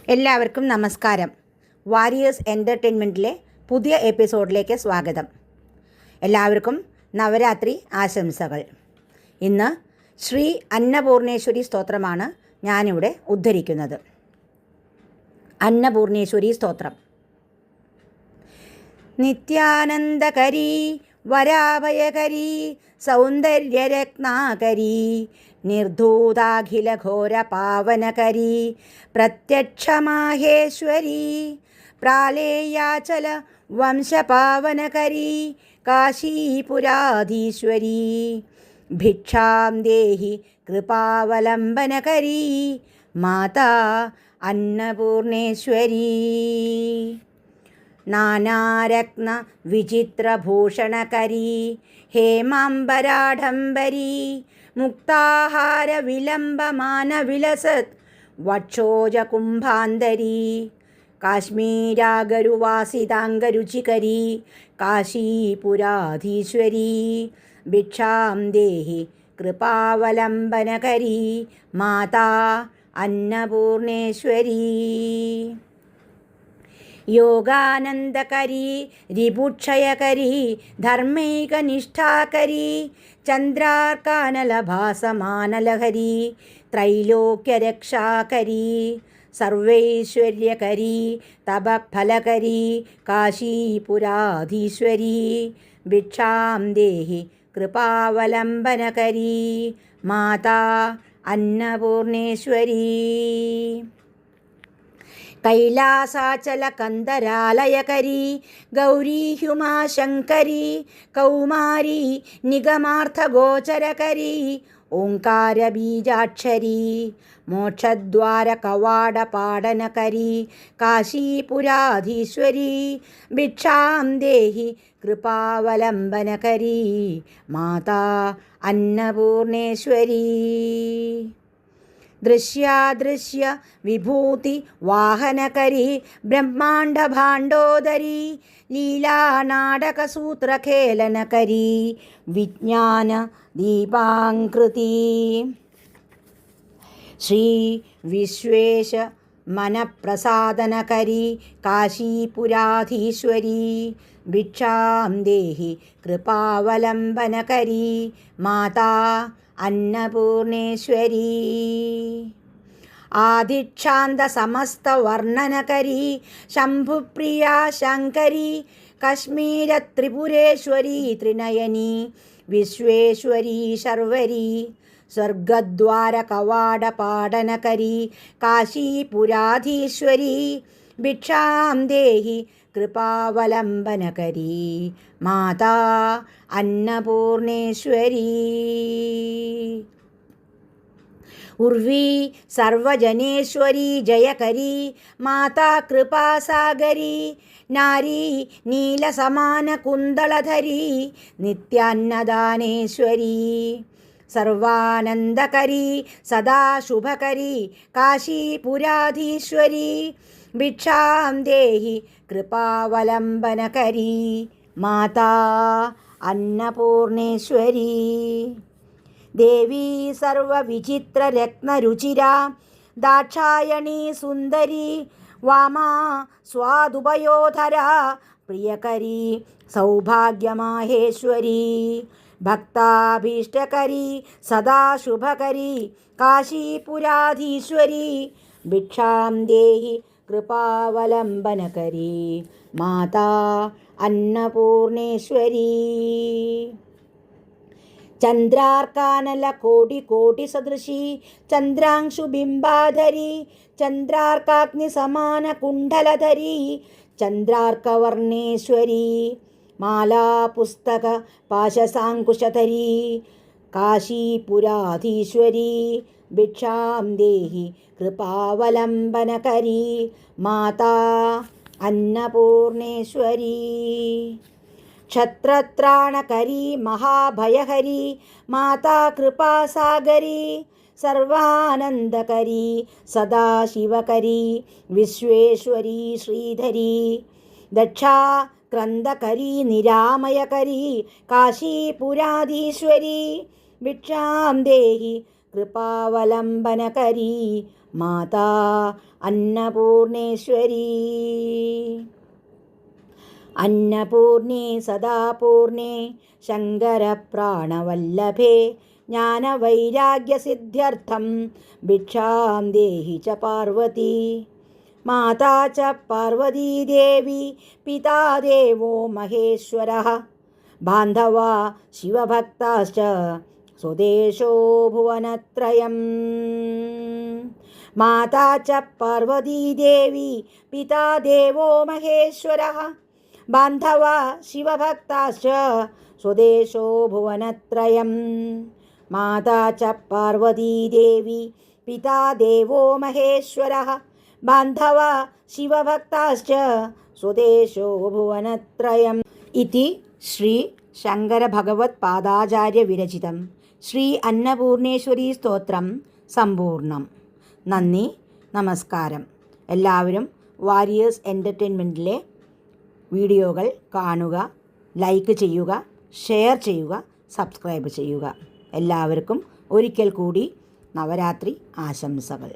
എല്ലാവർക്കും നമസ്കാരം. വാരിയേഴ്സ് എൻ്റർടൈൻമെൻറ്റിലെ പുതിയ എപ്പിസോഡിലേക്ക് സ്വാഗതം. എല്ലാവർക്കും നവരാത്രി ആശംസകൾ. ഇന്ന് ശ്രീ അന്നപൂർണേശ്വരി സ്തോത്രമാണ് ഞാനിവിടെ ഉദ്ധരിക്കുന്നത്. അന്നപൂർണേശ്വരി സ്തോത്രം. നിത്യാനന്ദകരീ വരാഭയകരീ സൗന്ദര്യരത്നാകരീ നിർധൂതാഖിലഘോര പാവനകരീ പ്രത്യക്ഷമാഹേശ്വരീ പ്രാലേയാചല വംശപാവനകരീ കാശീപുരാധീശ്വരീ ഭിക്ഷാം ദേഹി കൃപാവലംബനകരീ മാതാ അന്നപൂർണേശ്വരീ നാനാരത്ന വിചിത്രഭൂഷണകരീ ഹേമാംബരാഢംബരീ മുക്താഹാര വിലംബമാനവിലസത് വക്ഷോജകുംഭാന്തരീ കാശ്മീരാഗരുവാസിതാംഗരുചികരീ കാശീപുരാധീശ്വരീ ഭിക്ഷാം ദേഹി കൃപാവലംബനകരീ മാതാ അന്നപൂർണേശ്വരീ യോഗാനന്ദകരീ രിപുക്ഷയകരീ ധർമ്മൈകനിഷ്ഠാകരീ ചന്ദ്രാർക്കാനലഭാസമാനലഹരീ ത്രൈലോക്യരക്ഷാകരീ സർവൈശ്വര്യകരീ തപഫലകരീ കാശീപുരാധീശ്വരീ ഭിക്ഷാം ദേഹി കൃപാവലംബനകരീ മാതാ അന്നപൂർണേശ്വരീ കൈലാസാചലകന്ദരാലയകരീ ഗൗരീ ഹ്യുമാശങ്കരീ കൗമാരീ നിഗമാർത്ഥഗോചരകരീ ഓംകാരബീജാക്ഷരീ മോക്ഷദ്വാരകവാടപാടനകരീ കാശീപുരാധീശ്വരീ ഭിക്ഷാം ദേഹി കൃപാവലംബനകരീ മാതാ അന്നപൂർണേശ്വരീ ദൃശ്യാദൃശ്യ വിഭൂതി വാഹനകരീ ബ്രഹ്മാണ്ഡഭാണ്ഡോദരീ ലീലാനാടകസൂത്രഖേലനകരീ വിജ്ഞാന ദീപാങ്കൃതി ശ്രീ വിശ്വേശ മനഃപ്രസാദനകരീ കാശീപുരാധീശ്വരീ ഭിക്ഷാം ദേഹി കൃപാവലംബനകരീ മാതാ അന്നപൂർണേശ്വരീ ആദിക്ഷാന്ത സമസ്തവർണ്ണനകരീ ശംഭുപ്രിയാ ശങ്കരീ കശ്മീരത്രിപുരേശ്വരീ ത്രിനയനീ വിശ്വേശ്വരീ ശർവരീ സ്വർഗദ്വാരകവാടപാടനകരീ കാശീപുരാധീശ്വരീ ഭിക്ഷാം ദേഹി കൃപാവലംബനകരീ മാതാ അന്നപൂർണേശ്വരീ ഉർവീ സർവജനേശ്വരീ ജയകരീ മാതാ കൃപാസാഗരീ നാരീ നീലസമാനകുന്തളധരീ നിത്യാന്നദാനേശ്വരീ സർവാനന്ദകരീ സദാശുഭകരീ കാശീപുരാധീശ്വരീ ഭിക്ഷാം ദേഹി കൃപാവലംബനകരീ മാതാ അന്നപൂർണേശ്വരീ ദേവീ സർവവിചിത്രരത്നരുചിരാ ദാക്ഷായണീ സുന്ദരീ വാമാ സ്വാദുഭയോധരാ പ്രിയകരീ സൗഭാഗ്യമാഹേശ്വരീ ഭക്താഭീഷ്ടകരീ സദാശുഭകരീ കാശീപുരാധീശ്വരീ ഭിക്ഷാം ദേഹി കൃപാവലംബനകരീ മാതാ അന്നപൂർണേശ്വരീ ചന്ദ്രാർക്കാനല കോടി കോടി സദൃശീ ചന്ദ്രാംശുബിംബാധരീ ചന്ദ്രാർക്കാഗ്നി സമാന കുണ്ഡലധരീ ചന്ദ്രാർക്കവർണേശ്വരീ മാലാപുസ്തക പാശസാങ്കുശധരീ കാശീപുരാധീശ്വരീ ഭിക്ഷാം ദേഹി കൃപാവലംബനകരീ മാതാ അന്നപൂർണേശ്വരീ ക്ഷത്രത്രാണകരീ മഹാഭയഹരീ മാതാ കൃപാസാഗരീ സർവാനന്ദകരീ സദാശിവകരീ വിശ്വേശ്വരീ ശ്രീധരീ ദക്ഷാ ക്രന്ദകരീ നിരാമയകരീ കാശീപുരാധീശ്വരീ ഭിക്ഷാം ദേഹി കൃപാവലംബനകരീ മാതാ അന്നപൂർണേശ്വരീ. അന്നപൂർണേ സദാപൂർണേ ശങ്കരപ്രാണവല്ലഭേ ജ്ഞാനവൈരാഗ്യസിദ്ധ്യർത്ഥം ഭിക്ഷാം ദേഹി ച പാർവതി. മാതാ ച പാർവതീദേവി പിതാ ദേവോ മഹേശ്വരഃ ബാന്ധവാ ശിവഭക്താശ്ച സ്വദേശോ ഭുവനത്രയം. മാതാ ച പാർവതീദേവി പിതാ ദേവോ മഹേശ്വരഃ ബാന്ധവാ ശിവഭക്താശ്ച സ്വദേശോ ഭുവനത്രയം. മാതാ ച പാർവതീദേവി പിതാ ദേവോ മഹേശ്വരഃ ബാന്ധവാ ശിവഭക്താശ്ച സ്വദേശോ ഭുവനത്രയം. ഇതി ശ്രീ ശങ്കരഭഗവത്പാദാചാര്യവിരചിതം ശ്രീ അന്നപൂർണേശ്വരീ സ്തോത്രം സമ്പൂർണം. നന്ദി, നമസ്കാരം. എല്ലാവരും വാരിയേഴ്സ് എൻ്റർടൈൻമെൻറ്റിലെ വീഡിയോകൾ കാണുക, ലൈക്ക് ചെയ്യുക, ഷെയർ ചെയ്യുക, സബ്സ്ക്രൈബ് ചെയ്യുക. എല്ലാവർക്കും ഒരിക്കൽ കൂടി നവരാത്രി ആശംസകൾ.